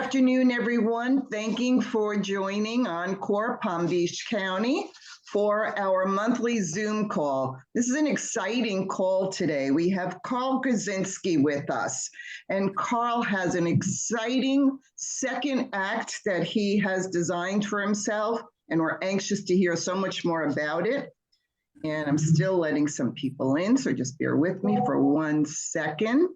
afternoon, everyone. Thanking for joining Encore Palm Beach County for our monthly Zoom call. This is an exciting call today. We have Karl Kryczynski with us, and Karl has an exciting second act that he has designed for himself, and we're anxious to hear so much more about it. And I'm still letting some people in, so just bear with me for 1 second.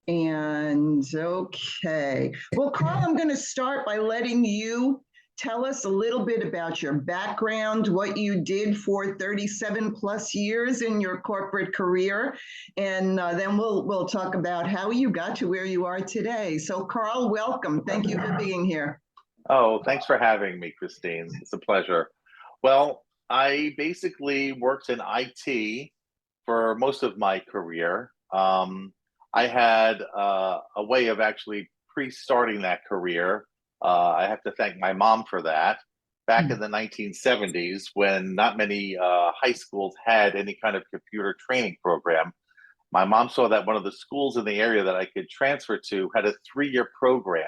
And okay. Well, Karl, I'm going to start by letting you tell us a little bit about your background, what you did for 37 plus years in your corporate career, and then we'll talk about how you got to where you are today. So, Karl, welcome. Thank you for being here. Oh, thanks for having me, Christine. It's a pleasure. Well, I basically worked in IT for most of my career. I had a way of actually pre-starting that career. I have to thank my mom for that. Back in the 1970s, when not many high schools had any kind of computer training program, my mom saw that one of the schools in the area that I could transfer to had a 3-year program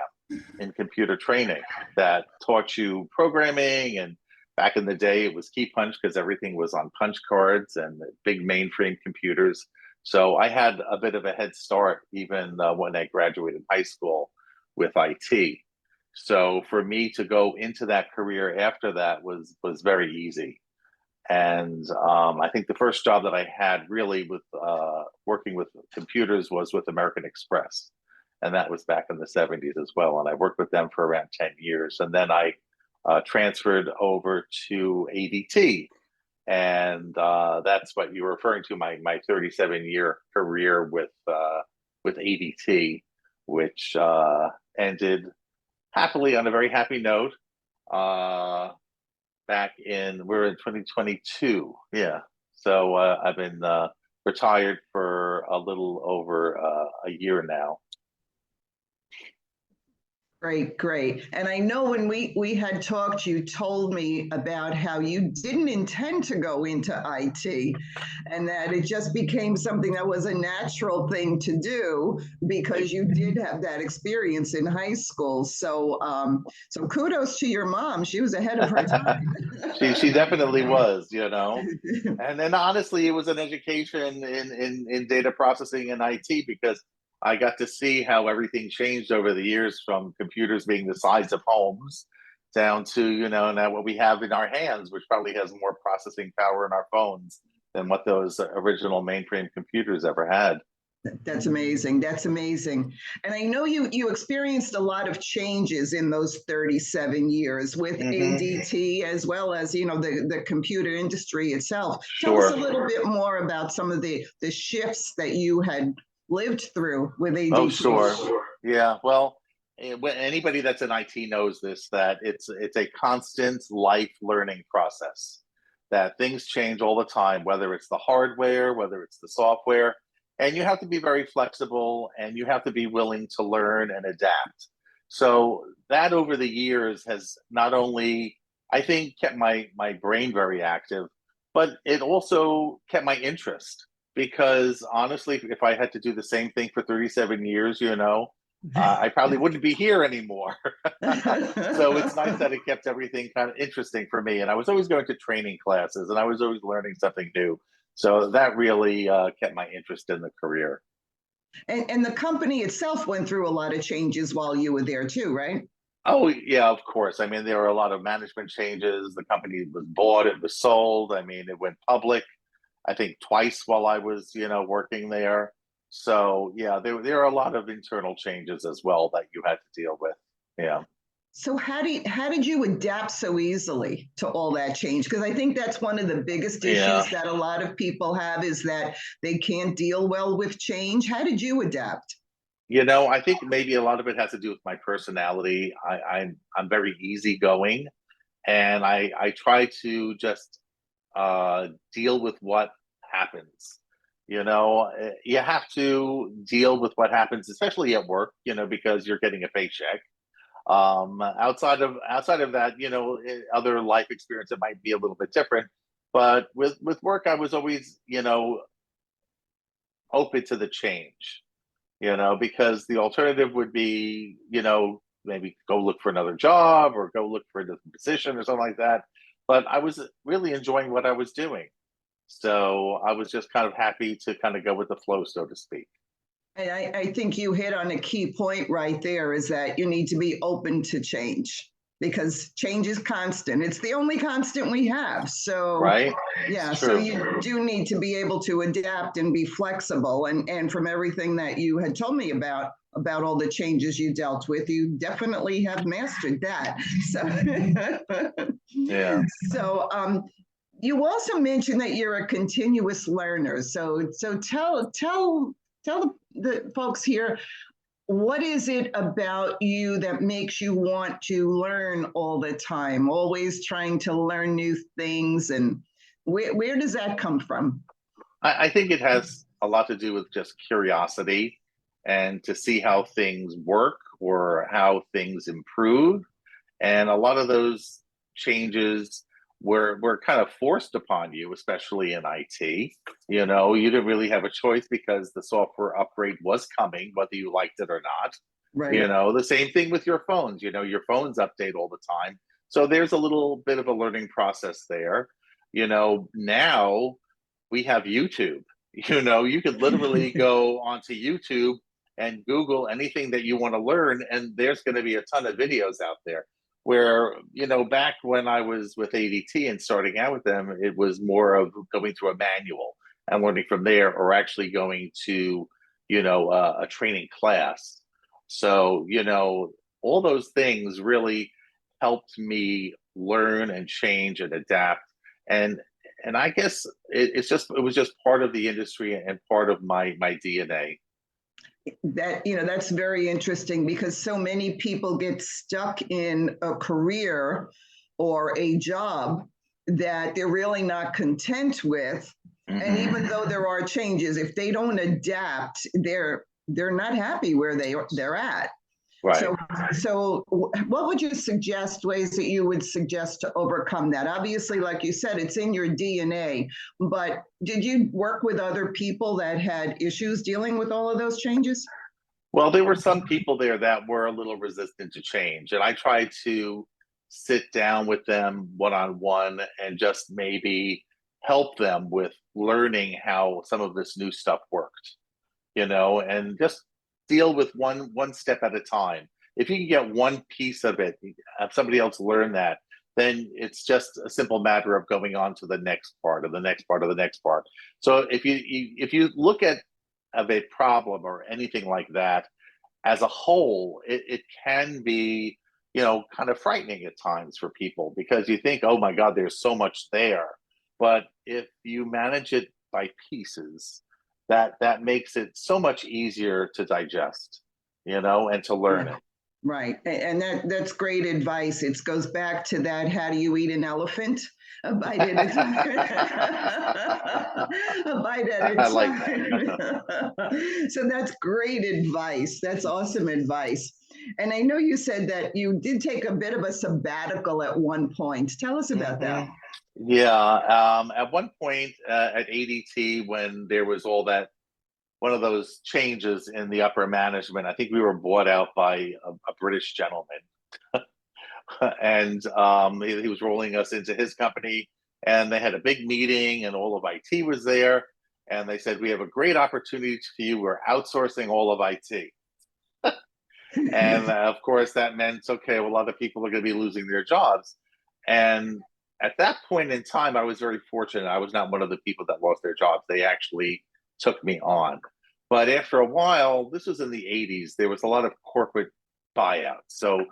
in computer training that taught you programming. And back in the day, it was key punch because everything was on punch cards and big mainframe computers. So I had a bit of a head start even when I graduated high school with IT. So for me to go into that career after that was very easy. And I think the first job that I had really with working with computers was with American Express. And that was back in the 70s as well. And I worked with them for around 10 years. And then I transferred over to ADT. And that's what you were referring to, my 37-year career with ADT, which ended happily on a very happy note. We're in 2022, yeah. So I've been retired for a little over a year now. Great. And I know when we had talked, you told me about how you didn't intend to go into IT and that it just became something that was a natural thing to do because you did have that experience in high school. So so kudos to your mom. She was ahead of her time. She definitely was, you know. And then honestly, it was an education in data processing and IT because I got to see how everything changed over the years from computers being the size of homes down to, you know, now what we have in our hands, which probably has more processing power in our phones than what those original mainframe computers ever had. That's amazing. That's amazing. And I know you experienced a lot of changes in those 37 years with ADT as well as, you know, the computer industry itself. Sure. Tell us a little bit more about some of the shifts that you had lived through with ADT. Oh, sure. Yeah. Well, anybody that's in IT knows this, that it's a constant life learning process, that things change all the time, whether it's the hardware, whether it's the software, and you have to be very flexible and you have to be willing to learn and adapt. So that over the years has not only, I think, kept my brain very active, but it also kept my interest. Because honestly, if I had to do the same thing for 37 years, you know, I probably wouldn't be here anymore. So it's nice that it kept everything kind of interesting for me. And I was always going to training classes and I was always learning something new. So that really kept my interest in the career. And the company itself went through a lot of changes while you were there too, right? Oh, yeah, of course. I mean, there were a lot of management changes. The company was bought, it was sold. I mean, it went public. I think twice while I was, you know, working there. So yeah, there are a lot of internal changes as well that you had to deal with. Yeah. So how did you adapt so easily to all that change? Because I think that's one of the biggest issues that a lot of people have is that they can't deal well with change. How did you adapt? You know, I think maybe a lot of it has to do with my personality. I'm very easygoing, and I try to just deal with what happens. You know, you have to deal with what happens, especially at work, you know, because you're getting a paycheck. Outside of that, you know, other life experience, it might be a little bit different. But with work, I was always, you know, open to the change. because the alternative would be, maybe go look for another job or go look for a different position or something like that. But I was really enjoying what I was doing. So I was just kind of happy to kind of go with the flow, so to speak. And I think you hit on a key point right there, is that you need to be open to change, because change is constant. It's the only constant we have. So, Right? yeah, It's so true. you do need to be able to adapt and be flexible. And from everything that you had told me about all the changes you dealt with, you definitely have mastered that. So, Yeah. so you also mentioned that you're a continuous learner. So tell the folks here, what is it about you that makes you want to learn all the time, always trying to learn new things? And where does that come from? I think it has a lot to do with just curiosity and to see how things work or how things improve. And a lot of those changes were kind of forced upon you, especially in IT. You didn't really have a choice because the software upgrade was coming, whether you liked it or not. Right. The same thing with your phones. Your phones update all the time. So there's a little bit of a learning process there. Now we have YouTube. You could literally go onto YouTube and Google anything that you want to learn, and there's going to be a ton of videos out there. Where, back when I was with ADT and starting out with them, it was more of going through a manual and learning from there, or actually going to, a training class. So, all those things really helped me learn and change and adapt. And I guess it was just part of the industry and part of my DNA. That's very interesting, because so many people get stuck in a career or a job that they're really not content with. Mm-hmm. And even though there are changes, if they don't adapt, they're not happy where they're at. Right. So what would you suggest, ways that you would suggest to overcome that? Obviously, like you said, it's in your DNA, but did you work with other people that had issues dealing with all of those changes? Well, there were some people there that were a little resistant to change, and I tried to sit down with them one-on-one and just maybe help them with learning how some of this new stuff worked, and just deal with one step at a time. If you can get one piece of it, have somebody else learn that, then it's just a simple matter of going on to the next part of the next part of the next part. So if you look at a problem or anything like that as a whole, it can be, kind of frightening at times for people, because you think, oh my God, there's so much there. But if you manage it by pieces, that makes it so much easier to digest, and to learn it. Right. And that's great advice. It goes back to that, how do you eat an elephant? A bite at a time. A bite at a time. I like that. So that's great advice. That's awesome advice. And I know you said that you did take a bit of a sabbatical at one point. Tell us about that. Yeah. At one point at ADT, when there was all that, one of those changes in the upper management, I think we were bought out by a British gentleman. And he was rolling us into his company, and they had a big meeting and all of IT was there. And they said, we have a great opportunity for you. We're outsourcing all of IT. And of course, that meant, okay, well, a lot of people are going to be losing their jobs. And at that point in time, I was very fortunate. I was not one of the people that lost their jobs. They actually took me on. But after a while, this was in the 80s, there was a lot of corporate buyouts. So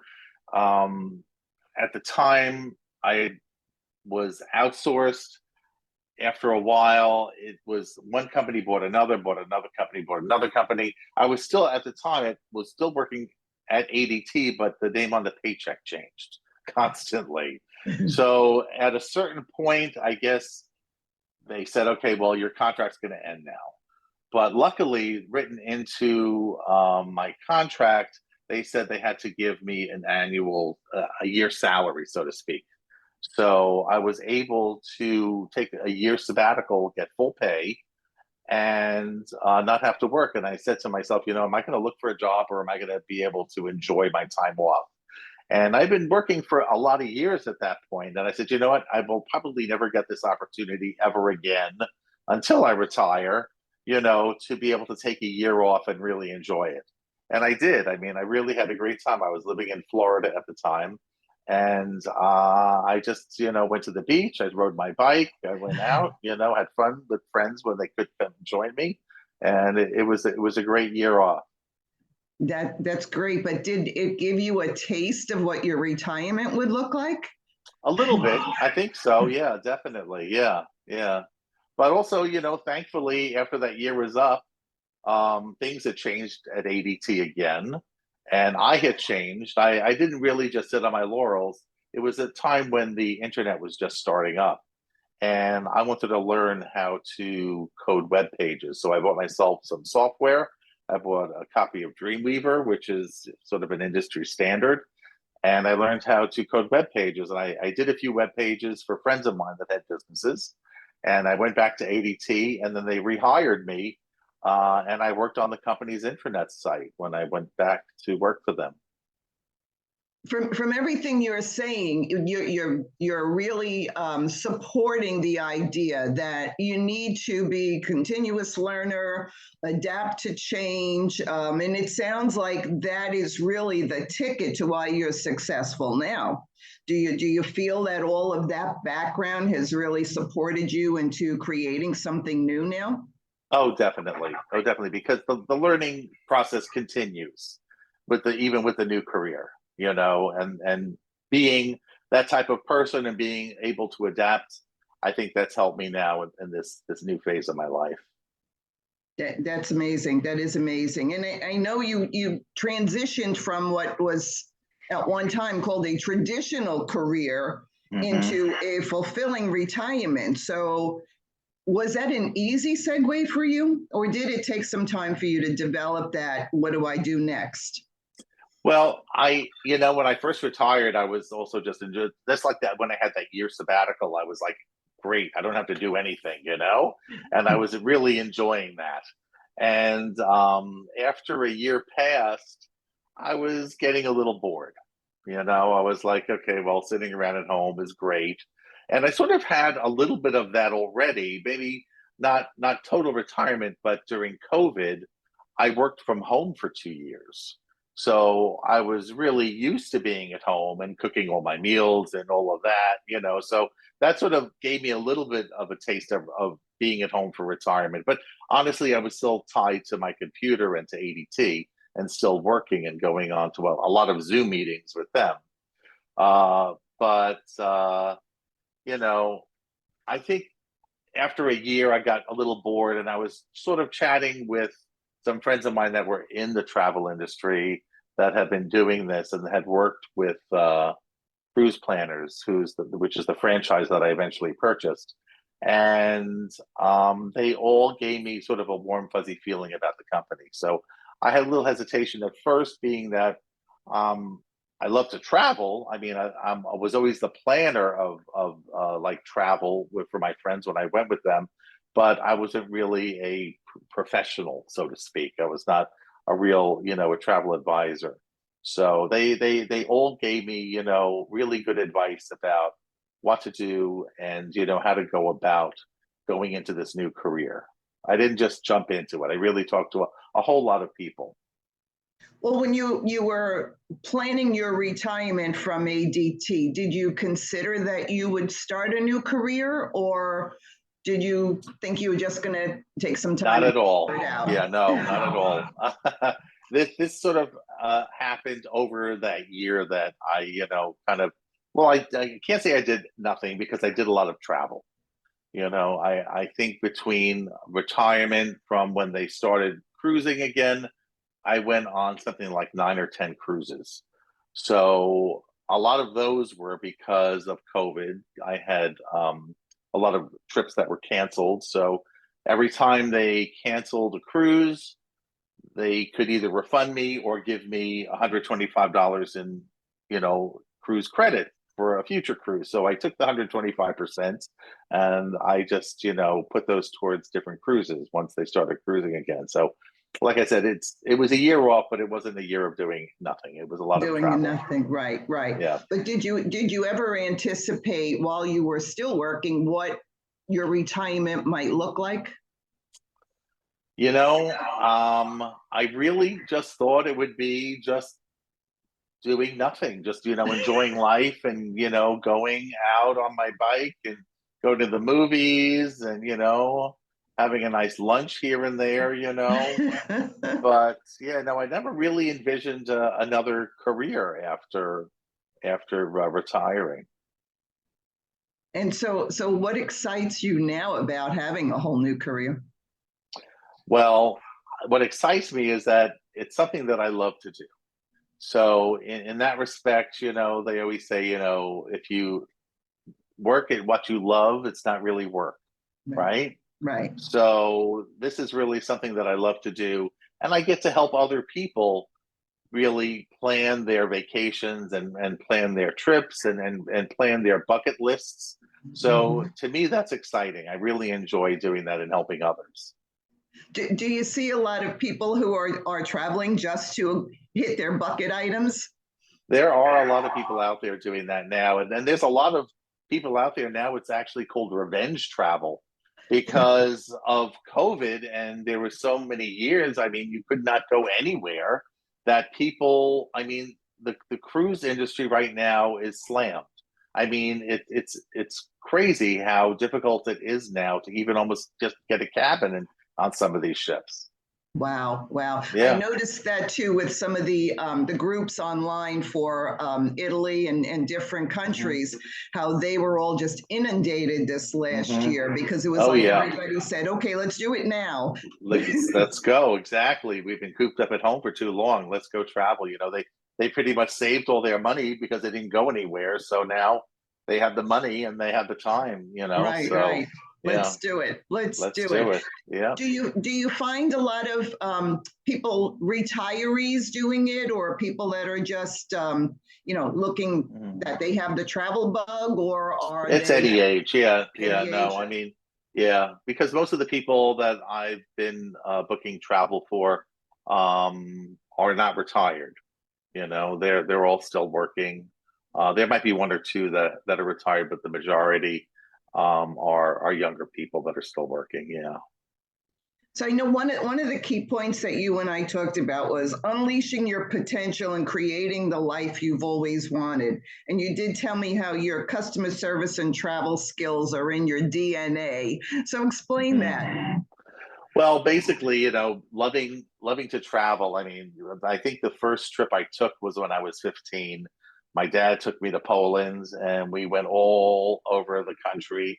at the time, I was outsourced. After a while, it was one company bought another company, bought another company. I was still, at the time, it was still working at ADT, but the name on the paycheck changed constantly. So at a certain point, I guess they said, okay, well, your contract's going to end now. But luckily, written into my contract, they said they had to give me an annual, a year's salary, so to speak. So I was able to take a year sabbatical, get full pay, and not have to work. And I said to myself, am I going to look for a job, or am I going to be able to enjoy my time off? And I've been working for a lot of years at that point. And I said, you know what? I will probably never get this opportunity ever again until I retire, to be able to take a year off and really enjoy it. And I did. I mean, I really had a great time. I was living in Florida at the time. And I just, went to the beach. I rode my bike. I went out, had fun with friends when they could come join me. And it was a great year off. That's great. But did it give you a taste of what your retirement would look like? A little bit, I think so. Yeah, definitely. Yeah, yeah. But also, thankfully, after that year was up, things had changed at ADT again, and I had changed. I didn't really just sit on my laurels. It was a time when the internet was just starting up, and I wanted to learn how to code web pages. So I bought myself some software. I bought a copy of Dreamweaver, which is sort of an industry standard, and I learned how to code web pages. And I did a few web pages for friends of mine that had businesses. And I went back to ADT, and then they rehired me, and I worked on the company's intranet site when I went back to work for them. From everything you're saying, you're really supporting the idea that you need to be continuous learner, adapt to change, and it sounds like that is really the ticket to why you're successful now. Do you feel that all of that background has really supported you into creating something new now? Oh, definitely. Oh, definitely. Because the learning process continues even with the new career, and being that type of person and being able to adapt. I think that's helped me now in this new phase of my life. That's amazing. That is amazing. And I know you transitioned from what was at one time called a traditional career into a fulfilling retirement. So was that an easy segue for you, or did it take some time for you to develop that? What do I do next? Well, when I first retired, I was also just like that. When I had that year sabbatical, I was like, great, I don't have to do anything, and I was really enjoying that. And after a year passed, I was getting a little bored. I was like, okay, well, sitting around at home is great. And I sort of had a little bit of that already, maybe not total retirement, but during COVID, I worked from home for 2 years. So I was really used to being at home and cooking all my meals and all of that. So that sort of gave me a little bit of a taste of being at home for retirement. But honestly, I was still tied to my computer and to ADT and still working and going on to a lot of Zoom meetings with them. But I think after a year, I got a little bored, and I was sort of chatting with some friends of mine that were in the travel industry that had been doing this and had worked with Cruise Planners, which is the franchise that I eventually purchased. And they all gave me sort of a warm, fuzzy feeling about the company. So I had a little hesitation at first, being that I love to travel. I mean, I was always the planner of like travel for my friends when I went with them, but I wasn't really a professional, so to speak. I was not a real, a travel advisor. So they all gave me, really good advice about what to do and how to go about going into this new career. I didn't just jump into it. I really talked to a whole lot of people. Well, when you were planning your retirement from ADT, did you consider that you would start a new career, or did you think you were just going to take some time? Not at all. Yeah, no, not at all. This sort of happened over that year that I, kind of, well, I can't say I did nothing, because I did a lot of travel. I think between retirement from when they started cruising again, I went on something like 9 or 10 cruises. So a lot of those were because of COVID. I had a lot of trips that were canceled. So every time they canceled a cruise, they could either refund me or give me $125 in, cruise credit. for a future cruise. So I took the 125% and I just, put those towards different cruises once they started cruising again. So like I said, it was a year off, but it wasn't a year of doing nothing. It was a lot of Doing travel. nothing, right, right. Yeah. But did you ever anticipate while you were still working what your retirement might look like? I really just thought it would be just doing nothing, just, enjoying life and, going out on my bike and go to the movies and, having a nice lunch here and there. But yeah, no, I never really envisioned another career after retiring. And so what excites you now about having a whole new career? Well, what excites me is that it's something that I love to do. So in that respect, they always say, if you work at what you love, it's not really work, right? Right. So this is really something that I love to do. And I get to help other people really plan their vacations and plan their trips and plan their bucket lists. So to me, that's exciting. I really enjoy doing that and helping others. Do you see a lot of people who are traveling just to hit their bucket items? There are a lot of people out there doing that now. And then there's a lot of people out there now, it's actually called revenge travel because of COVID. And there were so many years, I mean, you could not go anywhere that people, I mean, the cruise industry right now is slammed. I mean, it's crazy how difficult it is now to even almost just get a cabin on some of these ships. Wow, wow. I Yeah. noticed that too with some of the groups online for Italy and different countries, how they were all just inundated this last year because it was Oh, like yeah. everybody said, okay, let's do it now. Let's go. Exactly. We've been cooped up at home for too long. Let's go travel. They pretty much saved all their money because they didn't go anywhere. So now they have the money and they have the time. Right, So right. yeah, Let's do it. Let's let's do do it. it. Yeah. Do you find a lot of people, retirees doing it, or people that are just looking that they have the travel bug, or are It's they any age. Yeah. Yeah. any age? No, I mean, yeah, because most of the people that I've been booking travel for are not retired. They're all still working. There might be one or two that are retired, but the majority are younger people that are still working. Yeah. So I know one of the key points that you and I talked about was unleashing your potential and creating the life you've always wanted. And you did tell me how your customer service and travel skills are in your DNA. So explain that. Well, basically, loving to travel. I mean, I think the first trip I took was when I was 15. My dad took me to Poland and we went all over the country.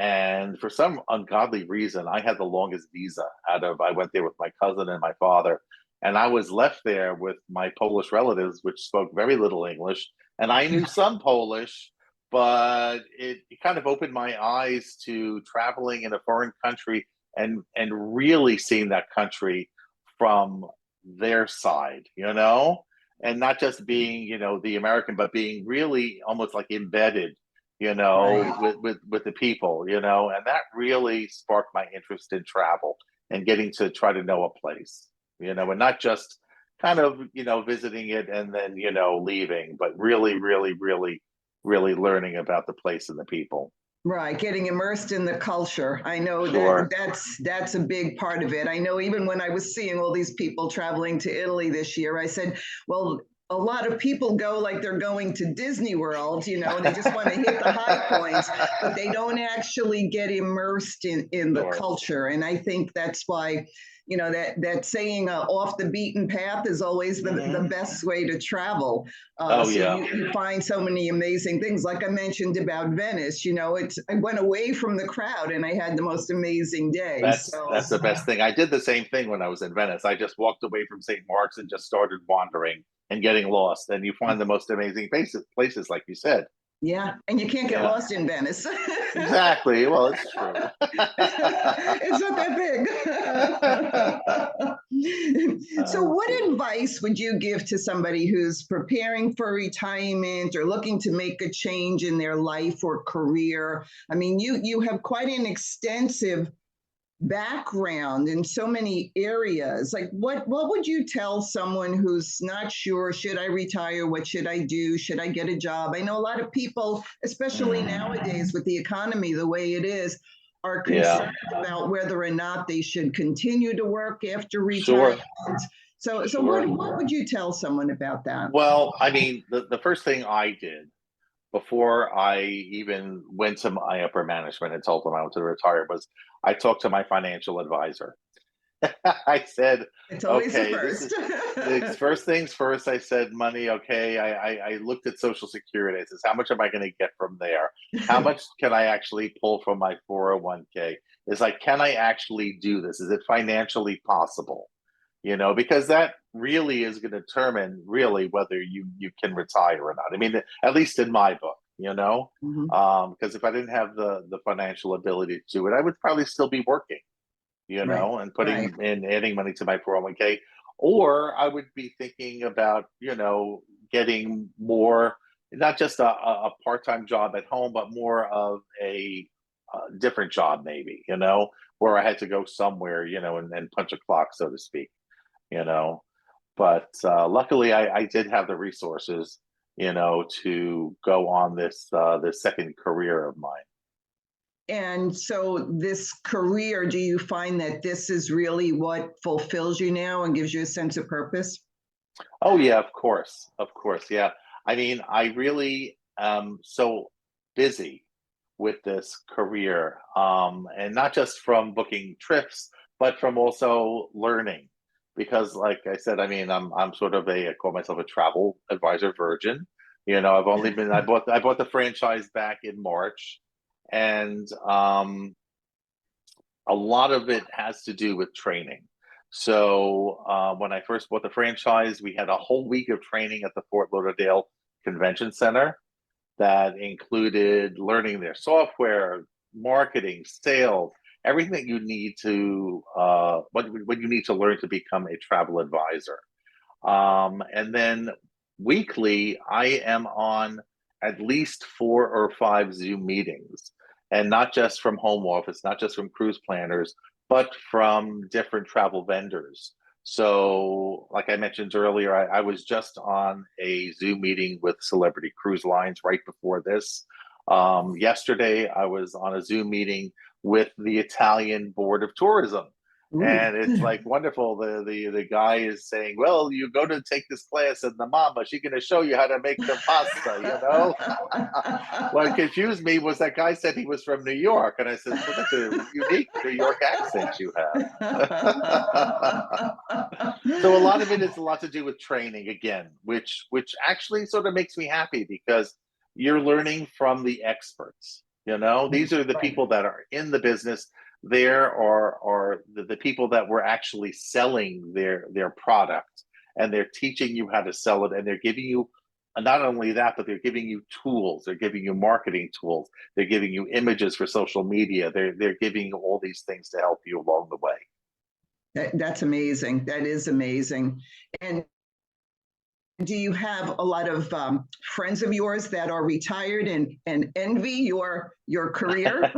And for some ungodly reason, I had the longest visa I went there with my cousin and my father. And I was left there with my Polish relatives, which spoke very little English. And I knew some Polish, but it kind of opened my eyes to traveling in a foreign country and really seeing that country from their side, and not just being, the American, but being really almost like embedded Right. with the people, and that really sparked my interest in travel and getting to try to know a place, and not just kind of, visiting it and then, leaving, but really, really, really, really learning about the place and the people. Right, getting immersed in the culture. I know that Sure. that's a big part of it. I know even when I was seeing all these people traveling to Italy this year, I said, well, a lot of people go like they're going to Disney World, they just want to hit the high points, but they don't actually get immersed in the Sure. culture. And I think that's why, that saying off the beaten path is always the best way to travel. Oh, So yeah. you find so many amazing things. Like I mentioned about Venice, I went away from the crowd and I had the most amazing day. That's the best thing. I did the same thing when I was in Venice. I just walked away from St. Mark's and just started wandering and getting lost. And you find the most amazing places like you said. Yeah, and you can't get Yeah, lost in Venice. exactly. Well, it's true. It's not that big. So, Oh, what dear. advice would you give to somebody who's preparing for retirement or looking to make a change in their life or career? I mean, you have quite an extensive background in so many areas. Like, what would you tell someone who's not sure, should I retire, what should I do, should I get a job? I know a lot of people, especially nowadays with the economy the way it is, are Yeah, concerned about whether or not they should continue to work after retirement. sure, So sure. what would you tell someone about that? Well, I mean, the first thing I did before I even went to my upper management and told them I was to retire was I talked to my financial advisor. I said, It's always the okay, this is first. the first things first. I said money. Okay. I looked at Social Security. I says, how much am I going to get from there? How much can I actually pull from my 401k? It's like, can I actually do this? Is it financially possible? Because that really is going to determine really whether you can retire or not. I mean, at least in my book, Mhm. because if I didn't have the financial ability to do it, I would probably still be working, Right, and right. putting and adding money to my 401k, or I would be thinking about, getting more, not just a part-time job at home, but more of a different job, maybe, where I had to go somewhere, and punch a clock, so to speak, you know. But luckily, I did have the resources, to go on this second career of mine. And so, this career, do you find that this is really what fulfills you now and gives you a sense of purpose? Oh yeah, of course, yeah. I mean, I really am so busy with this career, and not just from booking trips, but from also learning. Because, like I said, I mean, I'm sort of I call myself a travel advisor virgin. I bought the franchise back in March, and a lot of it has to do with training. So when I first bought the franchise, we had a whole week of training at the Fort Lauderdale Convention Center that included learning their software, marketing, sales, everything you need to what you need to learn to become a travel advisor. And then weekly, I am on at least 4 or 5 Zoom meetings, and not just from home office, not just from cruise planners, but from different travel vendors. So, like I mentioned earlier, I was just on a Zoom meeting with Celebrity Cruise Lines right before this. Yesterday, I was on a Zoom meeting with the Italian Board of Tourism, Ooh. and it's like wonderful. The guy is saying, "Well, you go to take this class, and the mama, she's going to show you how to make the pasta." What confused me was that guy said he was from New York, and I says, "Well, that's a unique New York accent you have." So a lot of it is a lot to do with training again, which actually sort of makes me happy because you're learning from the experts. These are the Right. people that are in the business. There are the people that were actually selling their product, and they're teaching you how to sell it, and they're giving you not only that, but they're giving you tools. They're giving you marketing tools. They're giving you images for social media. They're giving you all these things to help you along the way. That's amazing. That is amazing. And do you have a lot of friends of yours that are retired and envy your career?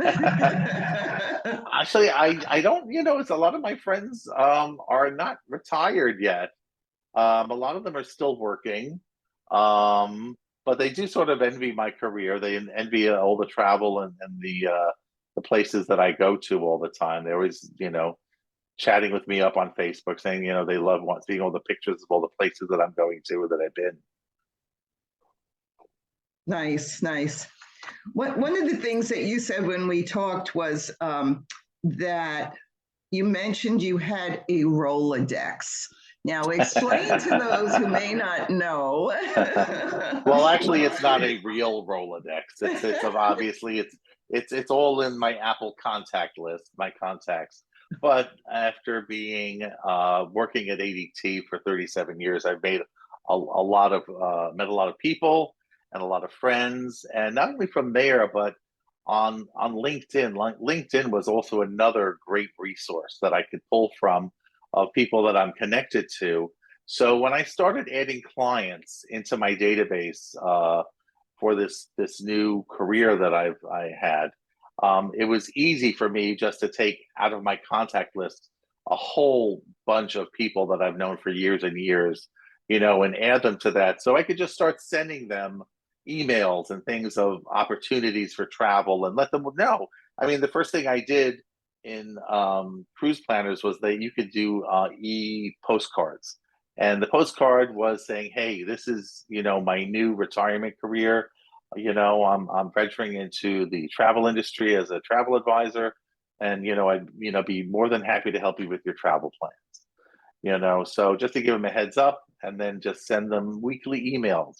Actually, I don't. It's a lot of my friends are not retired yet. A lot of them are still working, but they do sort of envy my career. They envy all the travel and the places that I go to all the time. They always, chatting with me up on Facebook, saying, they love seeing all the pictures of all the places that I'm going to or that I've been. Nice, nice. One of the things that you said when we talked was that you mentioned you had a Rolodex. Now, explain to those who may not know. Well, actually, it's not a real Rolodex. It's obviously it's all in my Apple contact list, my contacts. But after being working at ADT for 37 years, I've made a lot of met a lot of people, and a lot of friends. And not only from there, but on LinkedIn. LinkedIn was also another great resource that I could pull from of people that I'm connected to. So when I started adding clients into my database for this new career that I had, it was easy for me just to take out of my contact list a whole bunch of people that I've known for years and years, and add them to that. So I could just start sending them emails and things of opportunities for travel and let them know. I mean, the first thing I did in cruise planners was that you could do postcards. And the postcard was saying, hey, this is, my new retirement career. I'm venturing into the travel industry as a travel advisor. And, I'd, be more than happy to help you with your travel plans. So just to give them a heads up and then just send them weekly emails.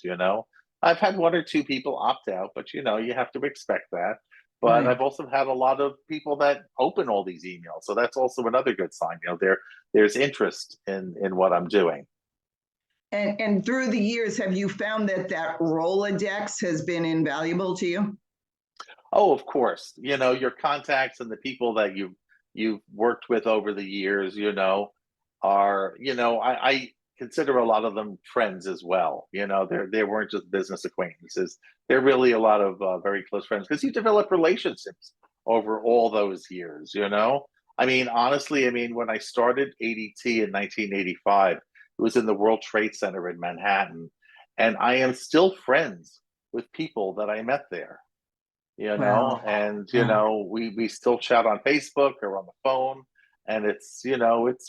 I've had one or two people opt out, but you have to expect that. But Right. I've also had a lot of people that open all these emails. So that's also another good sign. There's interest in what I'm doing. And through the years, have you found that Rolodex has been invaluable to you? Oh, of course. Your contacts and the people that you've worked with over the years, are, I consider a lot of them friends as well. They weren't just business acquaintances. They're really a lot of very close friends because you develop relationships over all those years. I mean, honestly, when I started ADT in 1985, it was in the World Trade Center in Manhattan, and I am still friends with people that I met there. Wow. And we still chat on Facebook or on the phone, and it's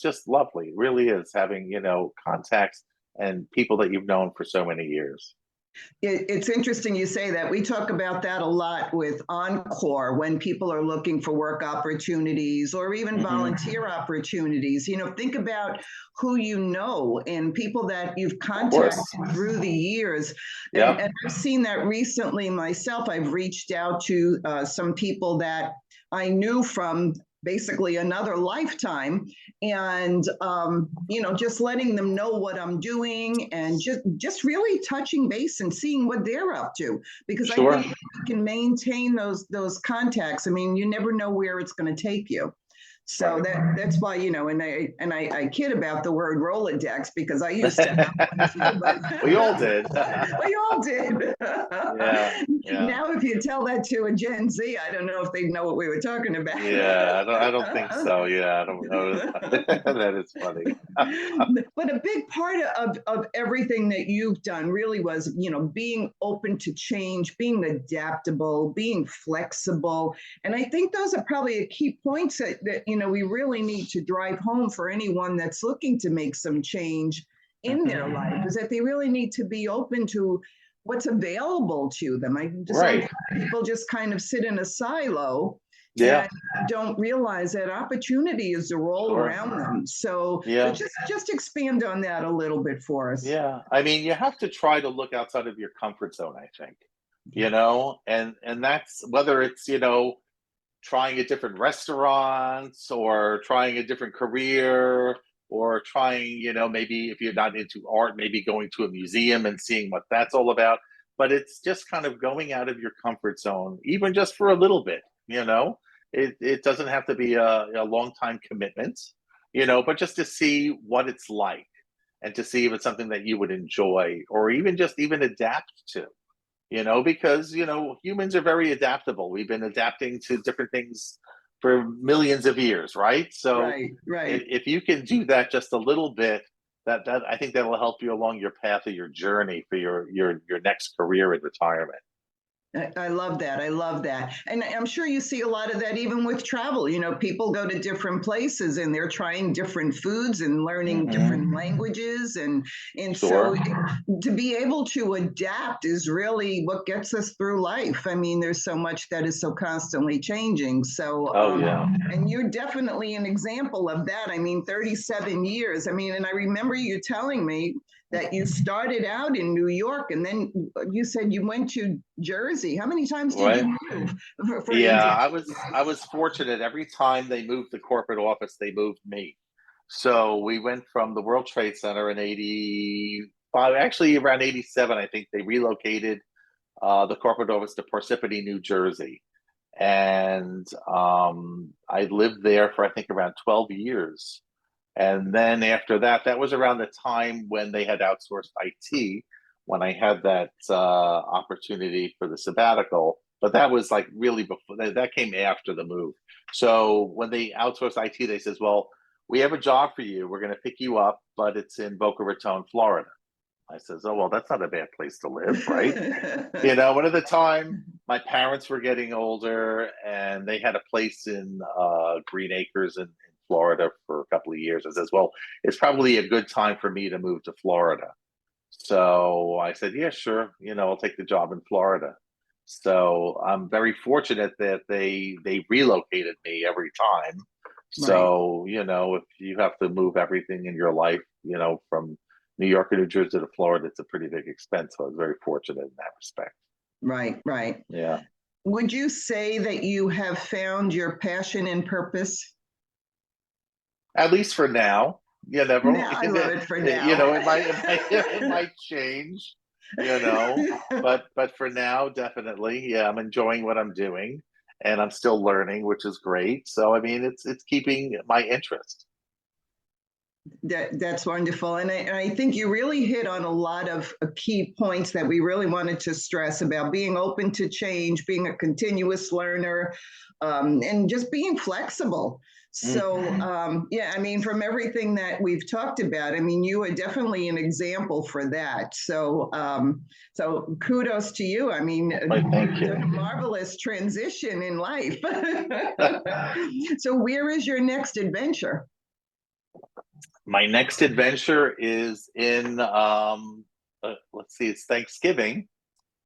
just lovely. It really is having contacts and people that you've known for so many years. It's interesting you say that. We talk about that a lot with Encore when people are looking for work opportunities or even volunteer opportunities. Think about who you know and people that you've contacted through the years. Yep. And I've seen that recently myself. I've reached out to some people that I knew from basically another lifetime, and just letting them know what I'm doing and just really touching base and seeing what they're up to, because Sure. I think you can maintain those contacts. You never know where it's going to take you. So that's why, and I kid about the word Rolodex because I used to have one too, but we all did. We all did. Yeah. Now, if you tell that to a Gen Z, I don't know if they know what we were talking about. Yeah, I don't think so. Yeah, I don't know. That is funny. But a big part of everything that you've done really was, being open to change, being adaptable, being flexible. And I think those are probably a key points that we really need to drive home for anyone that's looking to make some change in their life, is that they really need to be open to what's available to them. People just kind of sit in a silo and don't realize that opportunities are all around them. So just expand on that a little bit for us. Yeah, you have to try to look outside of your comfort zone, I think, and that's whether it's, trying a different restaurants or trying a different career or trying, maybe if you're not into art, maybe going to a museum and seeing what that's all about. But it's just kind of going out of your comfort zone, even just for a little bit. It doesn't have to be a long time commitment, but just to see what it's like and to see if it's something that you would enjoy or even adapt to. Because humans are very adaptable. We've been adapting to different things for millions of years, right? So right. If you can do that just a little bit, that I think that will help you along your path of your journey for your next career in retirement. I love that. I love that. And I'm sure you see a lot of that even with travel. People go to different places and they're trying different foods and learning different languages. And so to be able to adapt is really what gets us through life. There's so much that is so constantly changing. So, and you're definitely an example of that. 37 years. And I remember you telling me that you started out in New York and then you said you went to Jersey. How many times did you move? I was fortunate. Every time they moved the corporate office, they moved me. So we went from the World Trade Center in 85, actually around 87, I think they relocated the corporate office to Parsippany, New Jersey. And I lived there for, I think, around 12 years. And then after that, that was around the time when they had outsourced IT, when I had that opportunity for the sabbatical. But that was like really before, that came after the move. So when they outsourced IT, they says, well, we have a job for you. We're going to pick you up, but it's in Boca Raton, Florida. I says, oh, well, that's not a bad place to live, right? One at the time, my parents were getting older and they had a place in Green Acres in Florida for a couple of years. I says, well, it's probably a good time for me to move to Florida. So I said, yeah, sure. I'll take the job in Florida. So I'm very fortunate that they relocated me every time. So, if you have to move everything in your life, from New York or New Jersey to Florida, it's a pretty big expense. So I was very fortunate in that respect. Right, right. Yeah. Would you say that you have found your passion and purpose? At least for now. I love it for now. It might change, but for now, definitely. Yeah, I'm enjoying what I'm doing and I'm still learning, which is great. So, I mean, it's keeping my interest. That's wonderful. And I think you really hit on a lot of key points that we really wanted to stress about being open to change, being a continuous learner, and just being flexible. So, yeah, I mean, from everything that we've talked about, I mean, you are definitely an example for that. So, so kudos to you. I mean, Thank you. a marvelous transition in life. So where is your next adventure? My next adventure is in, let's see, it's Thanksgiving.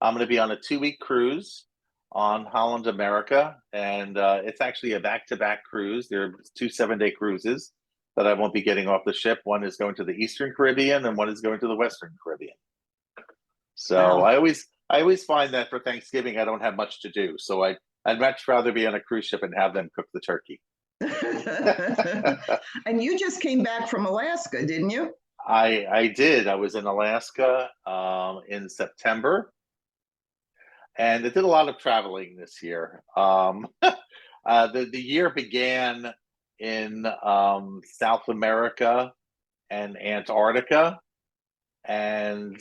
I'm going to be on a 2-week cruise on Holland America, and it's actually a back-to-back cruise. There are 2 7-day cruises that I won't be getting off the ship. One is going to the Eastern Caribbean, and one is going to the Western Caribbean. So wow. I always find that for Thanksgiving I don't have much to do. So I'd much rather be on a cruise ship and have them cook the turkey. And you just came back from Alaska, didn't you? I did. I was in Alaska in September. And I did a lot of traveling this year. The year began in South America and Antarctica. And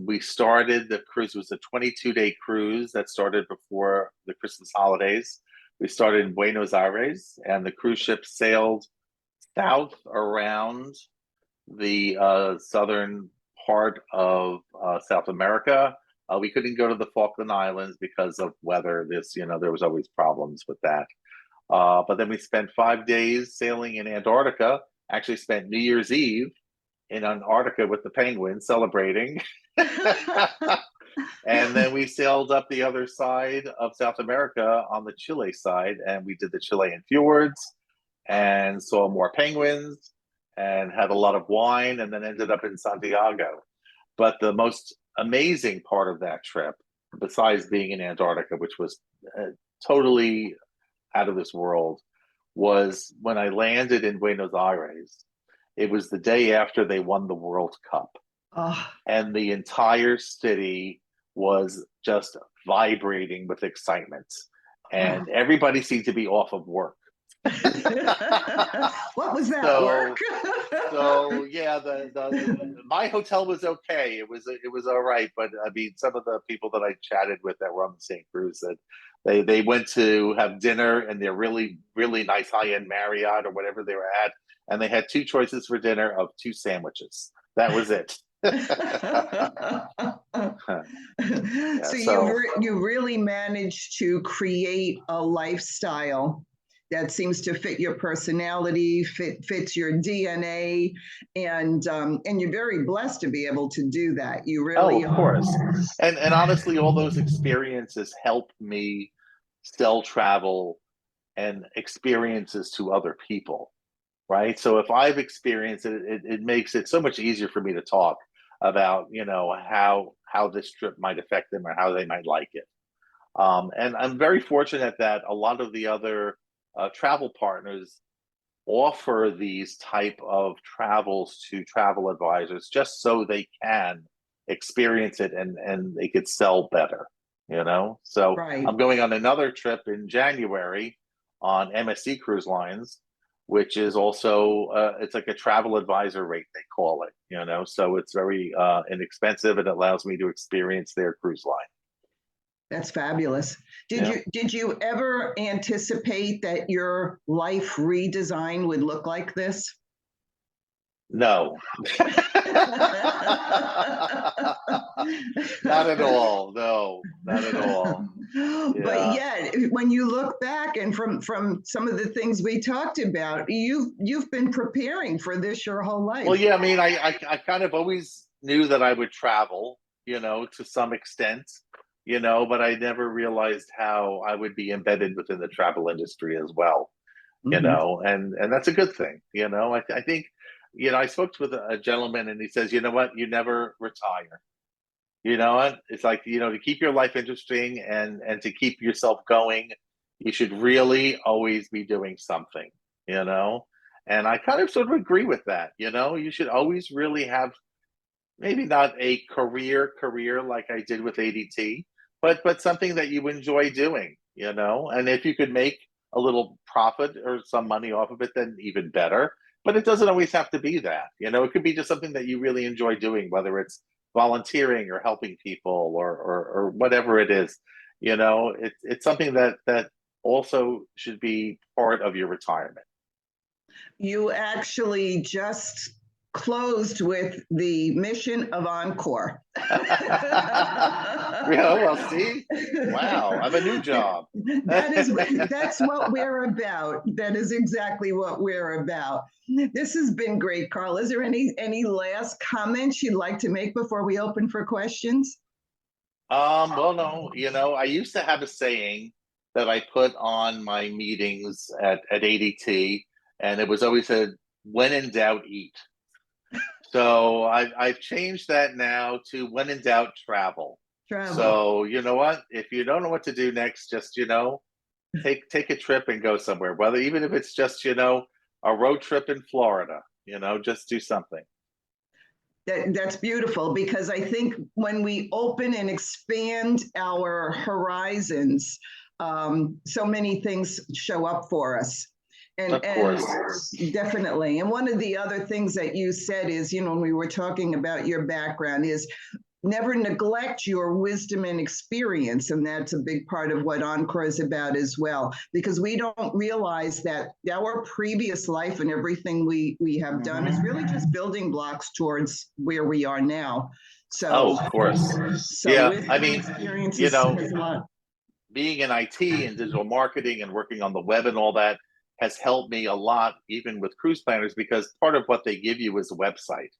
we started, the cruise was a 22-day cruise that started before the Christmas holidays. We started in Buenos Aires, and the cruise ship sailed south around the southern part of South America. We couldn't go to the Falkland Islands because of weather. There was always problems with that. But then we spent 5 days sailing in Antarctica, actually spent New Year's Eve in Antarctica with the penguins celebrating. And then we sailed up the other side of South America on the Chile side, and we did the Chilean fjords and saw more penguins and had a lot of wine, and then ended up in Santiago. But the most amazing part of that trip, besides being in Antarctica, which was totally out of this world, was when I landed in Buenos Aires. It was the day after they won the World Cup. Oh. And the entire city was just vibrating with excitement. And everybody seemed to be off of work. What was that, work? So yeah, my hotel was okay. It was all right. But I mean, some of the people that I chatted with that were on the same cruise said they went to have dinner in their really, really nice high-end Marriott or whatever they were at. And they had 2 choices for dinner of 2 sandwiches. That was it. So you really managed to create a lifestyle that seems to fit your personality, fits your DNA, and you're very blessed to be able to do that. You really, of course. And honestly, all those experiences help me sell travel and experiences to other people. Right. So if I've experienced it, it makes it so much easier for me to talk about, how this trip might affect them or how they might like it. And I'm very fortunate that a lot of the other travel partners offer these type of travels to travel advisors just so they can experience it and they could sell better, So Right. I'm going on another trip in January on MSC Cruise Lines, which is also it's like a travel advisor rate, they call it, so it's very inexpensive and it allows me to experience their cruise line. That's fabulous. Did you ever anticipate that your life redesign would look like this? No. Not at all. No, not at all. But yet, when you look back and from some of the things we talked about, you've been preparing for this your whole life. Well, yeah, I mean, I kind of always knew that I would travel, to some extent, but I never realized how I would be embedded within the travel industry as well, and that's a good thing, I think, I spoke with a gentleman and he says, you know what, you never retire. You know what? It's like, to keep your life interesting and to keep yourself going, you should really always be doing something, And I kind of sort of agree with that, You should always really have maybe not a career like I did with ADT, but something that you enjoy doing, And if you could make a little profit or some money off of it, then even better. But it doesn't always have to be that, It could be just something that you really enjoy doing, whether it's volunteering or helping people or whatever it is. It's something that also should be part of your retirement. You actually just closed with the mission of Encore. Well, see, wow, I have a new job. That's what we're about. That is exactly what we're about. This has been great, Karl. Is there any last comments you'd like to make before we open for questions? Well, no, I used to have a saying that I put on my meetings at ADT, and it was always said, "When in doubt, eat." So I've changed that now to "When in doubt, travel." So you know what? If you don't know what to do next, just take a trip and go somewhere. Whether even if it's just a road trip in Florida, just do something. That's beautiful, because I think when we open and expand our horizons, so many things show up for us. Of course. Definitely. And one of the other things that you said is, when we were talking about your background, is never neglect your wisdom and experience. And that's a big part of what Encore is about as well, because we don't realize that our previous life and everything we have done is really just building blocks towards where we are now. So, of course. So yeah. I mean, being in IT and digital marketing and working on the web and all that has helped me a lot, even with cruise planners, because part of what they give you is a website.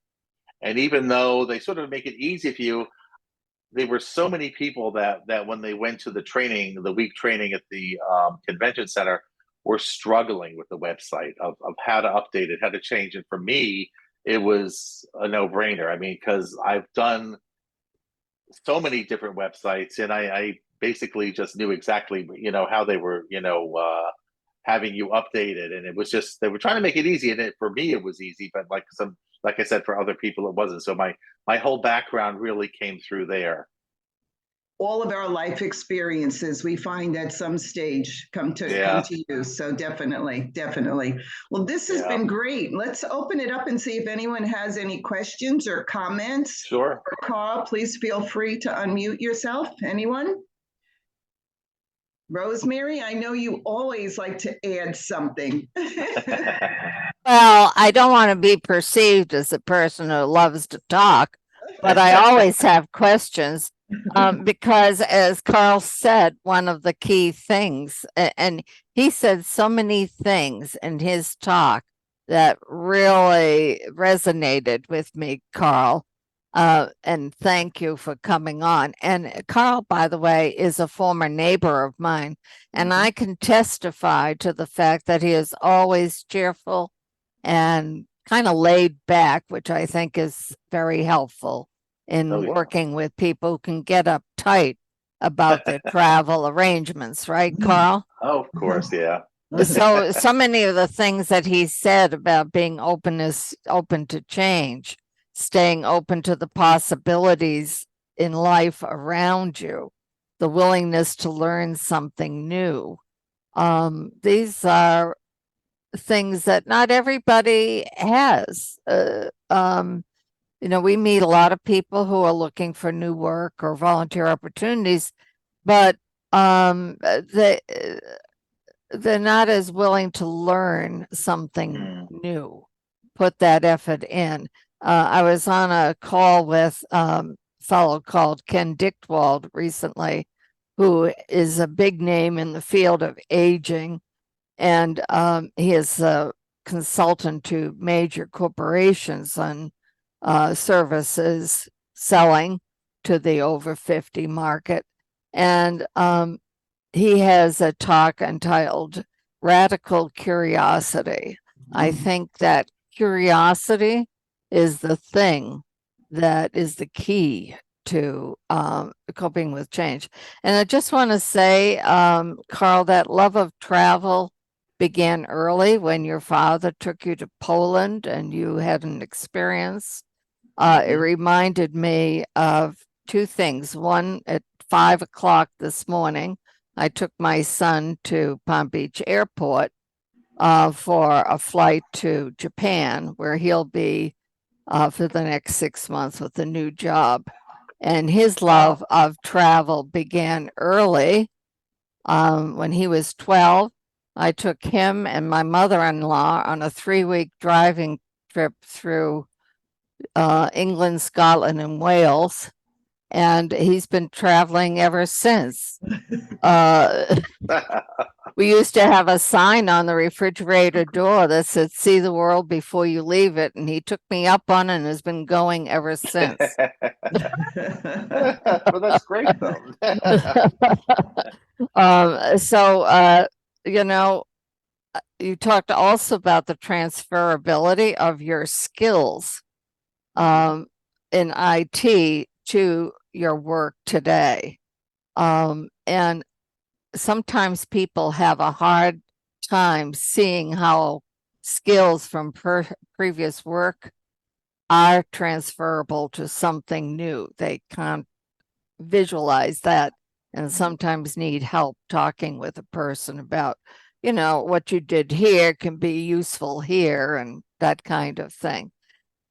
And even though they sort of make it easy for you, there were so many people that when they went to the week training at the convention center, were struggling with the website of how to update it, how to change it. For me, it was a no-brainer. I mean, because I've done so many different websites, and I basically just knew exactly, how they were, having you updated, and it was just, they were trying to make it easy, and for me it was easy, but like I said, for other people it wasn't. So my whole background really came through there. All of our life experiences, we find at some stage come to use. So definitely. Well, this has been great. Let's open it up and see if anyone has any questions or comments. Sure. Karl, please feel free to unmute yourself. Anyone? Rosemary, I know you always like to add something. Well, I don't want to be perceived as a person who loves to talk, but I always have questions because, as Karl said, one of the key things, and he said so many things in his talk that really resonated with me, Karl. And thank you for coming on. And Karl, by the way, is a former neighbor of mine, and I can testify to the fact that he is always cheerful and kind of laid back, which I think is very helpful in working with people who can get uptight about their travel arrangements, right, Karl? Oh, of course, yeah. So many of the things that he said about being open to change staying open to the possibilities in life around you, the willingness to learn something new. These are things that not everybody has. We meet a lot of people who are looking for new work or volunteer opportunities, but they're not as willing to learn something new, put that effort in. I was on a call with a fellow called Ken Dichtwald recently, who is a big name in the field of aging. And he is a consultant to major corporations on services selling to the over 50 market. And he has a talk entitled Radical Curiosity. I think that curiosity is the thing that is the key to coping with change. And I just want to say, Karl, that love of travel began early when your father took you to Poland and you had an experience. It reminded me of two things. One, at 5 o'clock this morning, I took my son to Palm Beach Airport for a flight to Japan, where he'll be for the next 6 months with a new job. And his love of travel began early. When he was 12, I took him and my mother-in-law on a 3-week driving trip through England, Scotland, and Wales. And he's been traveling ever since. We used to have a sign on the refrigerator door that said, "See the world before you leave it." And he took me up on it and has been going ever since. Well, that's great, though. You talked also about the transferability of your skills in IT to your work today. And sometimes people have a hard time seeing how skills from previous work are transferable to something new. They can't visualize that and sometimes need help talking with a person about, what you did here can be useful here and that kind of thing.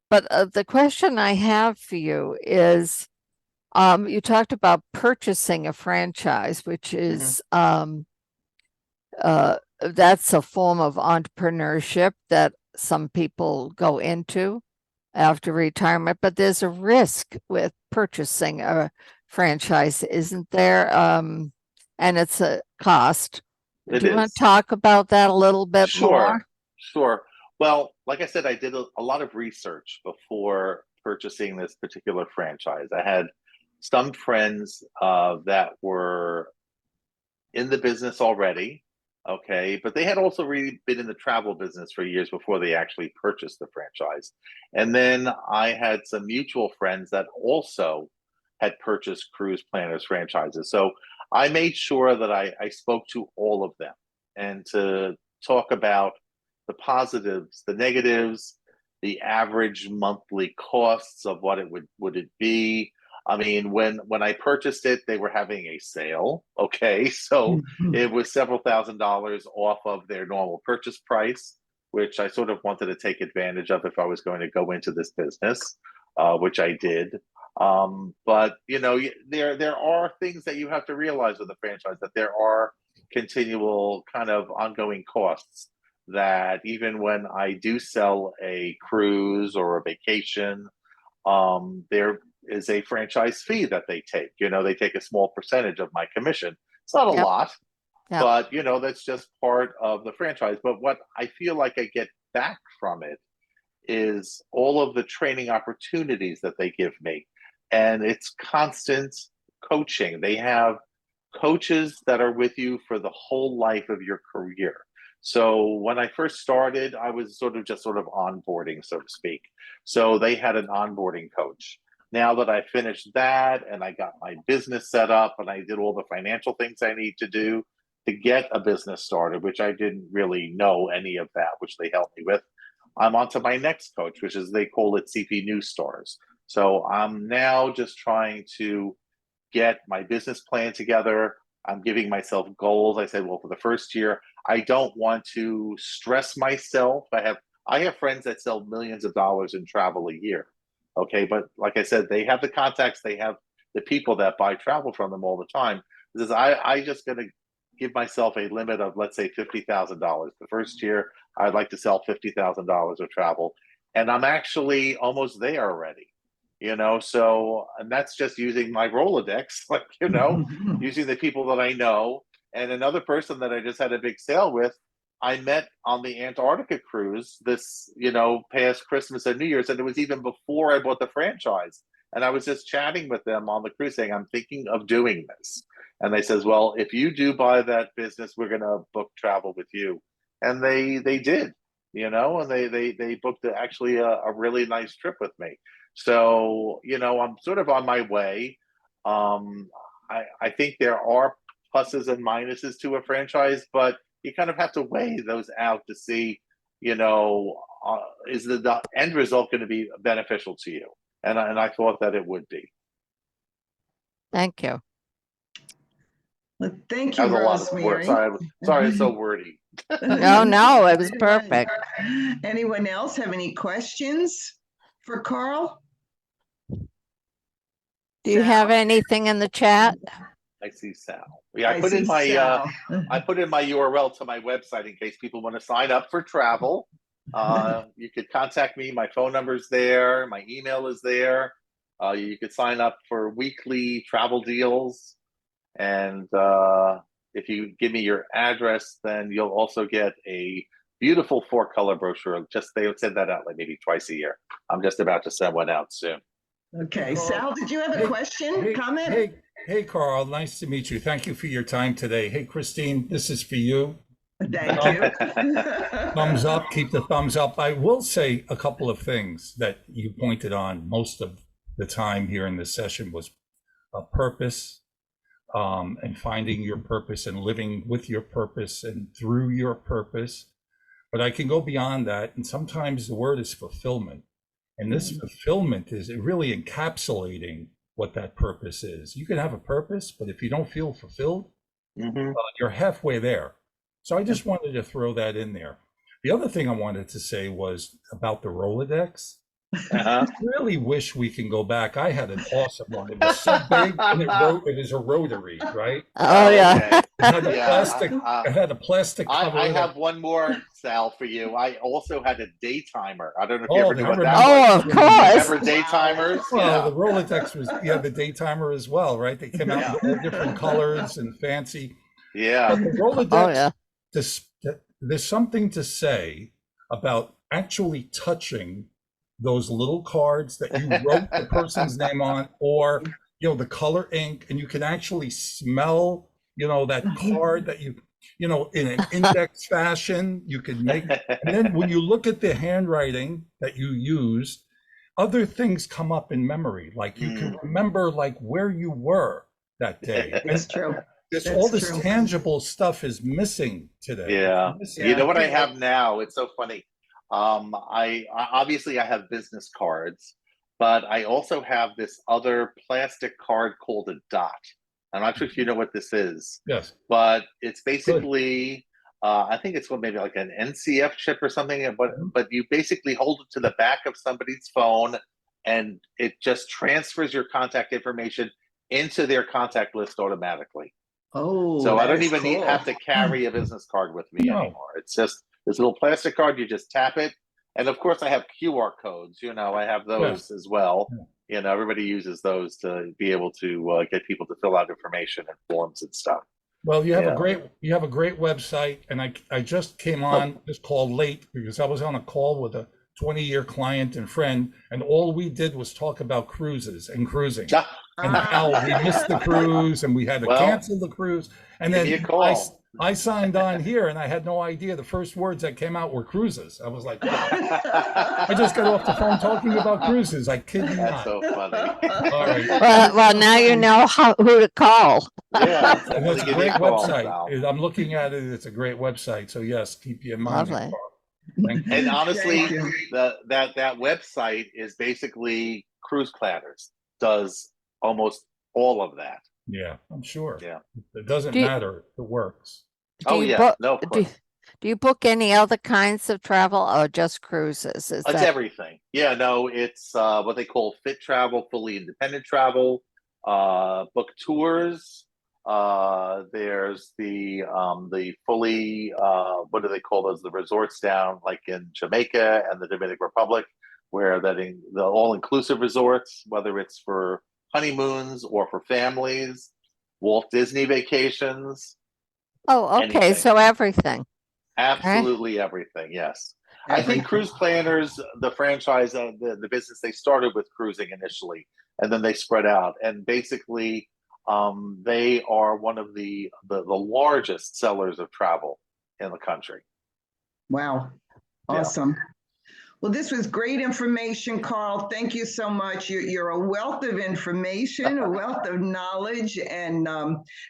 But the question I have for you is, you talked about purchasing a franchise, which is that's a form of entrepreneurship that some people go into after retirement, but there's a risk with purchasing a franchise, isn't there? And it's a cost. Do you want to talk about that a little bit more? Sure. Well, like I said, I did a lot of research before purchasing this particular franchise. I had some friends that were in the business already, but they had also really been in the travel business for years before they actually purchased the franchise. And then I had some mutual friends that also had purchased cruise planners franchises. So I made sure that I spoke to all of them and to talk about the positives, the negatives, the average monthly costs of what would it be. I mean, when I purchased it, they were having a sale. So it was several $1,000s off of their normal purchase price, which I sort of wanted to take advantage of if I was going to go into this business, which I did. But there are things that you have to realize with a franchise, that there are continual kind of ongoing costs, that even when I do sell a cruise or a vacation, there is a franchise fee that they take. They take a small percentage of my commission. It's not a lot, but that's just part of the franchise. But what I feel like I get back from it is all of the training opportunities that they give me. And it's constant coaching. They have coaches that are with you for the whole life of your career. So when I first started, I was sort of onboarding, so to speak. So they had an onboarding coach. Now that I finished that and I got my business set up and I did all the financial things I need to do to get a business started, which I didn't really know any of that, which they helped me with. I'm on to my next coach, which is, they call it CP News Stores. So I'm now just trying to get my business plan together. I'm giving myself goals. I said, well, for the first year, I don't want to stress myself. I have friends that sell millions of dollars in travel a year. Okay, but like I said, they have the contacts, they have the people that buy travel from them all the time. This is I just gonna give myself a limit of, let's say, $50,000. The first year, I'd like to sell $50,000 of travel, and I'm actually almost there already. So, and that's just using my Rolodex, like, using the people that I know. And another person that I just had a big sale with, I met on the Antarctica cruise this, past Christmas and New Year's, and it was even before I bought the franchise. And I was just chatting with them on the cruise saying, I'm thinking of doing this. And they says, well, if you do buy that business, we're going to book travel with you. And they did, and they booked actually a really nice trip with me. So, I'm sort of on my way. I think there are pluses and minuses to a franchise, but you kind of have to weigh those out to see, is the end result going to be beneficial to you? And I thought that it would be. Thank you. Well, thank you, Rosemary. Sorry, it's so wordy. No, it was perfect. Anyone else have any questions for Karl? Do you have anything in the chat? I see Sal. Yeah, I put in my URL to my website in case people want to sign up for travel. You could contact me. My phone number's there. My email is there. You could sign up for weekly travel deals. And if you give me your address, then you'll also get a beautiful 4-color brochure. They would send that out like maybe twice a year. I'm just about to send one out soon. Okay, Sal, did you have a question, comment? Hey, Karl, nice to meet you. Thank you for your time today. Hey, Christine, this is for you. Thank you. Thumbs up, keep the thumbs up. I will say a couple of things that you pointed on most of the time here in this session was a purpose, and finding your purpose and living with your purpose and through your purpose. But I can go beyond that. And sometimes the word is fulfillment. And this fulfillment is really encapsulating what that purpose is. You can have a purpose, but if you don't feel fulfilled, you're halfway there. So I just wanted to throw that in there. The other thing I wanted to say was about the Rolodex. I really wish we can go back. I had an awesome one. It was so big, and it was a rotary, right? Oh, yeah. It had a plastic cover. I have one more, Sal, for you. I also had a day timer. I don't know if you ever knew what that was. Oh, of course. Remember day timers? Well, the Rolodex was, the day timer as well, right? They came out in all different colors and fancy. Yeah. But the Rolodex, there's something to say about actually touching those little cards that you wrote the person's name on, or the color ink, and you can actually smell that card that you in an index fashion you could make. And then when you look at the handwriting that you used, other things come up in memory, like you can remember like where you were that day. That's true. All this tangible stuff is missing today. Yeah. You know what I have now? It's so funny. I obviously I have business cards, but I also have this other plastic card called a dot. I'm not sure if you know what this is. Yes. But it's basically, I think it's maybe like an NCF chip or something, but you basically hold it to the back of somebody's phone, and it just transfers your contact information into their contact list automatically. Oh, so I don't even have to carry a business card with me anymore. It's just this little plastic card. You just tap it. And of course I have QR codes, I have those as well. Everybody uses those to be able to get people to fill out information and forms and stuff. Well, you have a great website. And I just came on this call late because I was on a call with a 20-year client and friend, and all we did was talk about cruises and cruising. And how we missed the cruise and we had to cancel the cruise. And then I signed on here and I had no idea. The first words that came out were cruises. I was like, wow. I just got off the phone talking about cruises. I kid you not. That's so funny. All right. Well, now you know who to call. Yeah. And it's a great website. I'm looking at it. It's a great website. So yes, keep you in mind. Lovely. Thank you. And honestly, Thank you. that website is basically cruise planners, does almost all of that. Yeah, I'm sure. Yeah. It doesn't Do you- matter. It works. Do Oh you yeah, book, no, of do, course. do you book any other kinds of travel or just cruises? Is It's that everything. Yeah, no, it's what they call fit travel, fully independent travel, book tours. There's the fully what do they call those? The resorts down like in Jamaica and the Dominican Republic, where the all-inclusive resorts, whether it's for honeymoons or for families, Walt Disney vacations, Oh, okay, anything. so everything. Absolutely everything, yes. I think Cruise Planners, the franchise, the business, they started with cruising initially, and then they spread out. And basically, they are one of the largest sellers of travel in the country. Wow. Yeah. Awesome. Well, this was great information, Karl. Thank you so much. You're a wealth of information, a wealth of knowledge and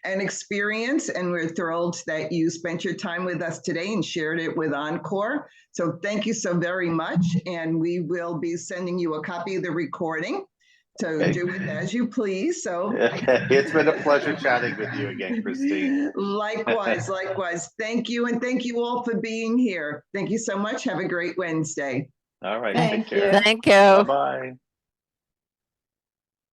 experience, and we're thrilled that you spent your time with us today and shared it with Encore. So thank you so very much, and we will be sending you a copy of the recording. So do it as you please. So It's been a pleasure chatting with you again, Christine. Likewise, likewise. Thank you, and thank you all for being here. Thank you so much. Have a great Wednesday. All right, Thank take care. Thank you. Bye-bye.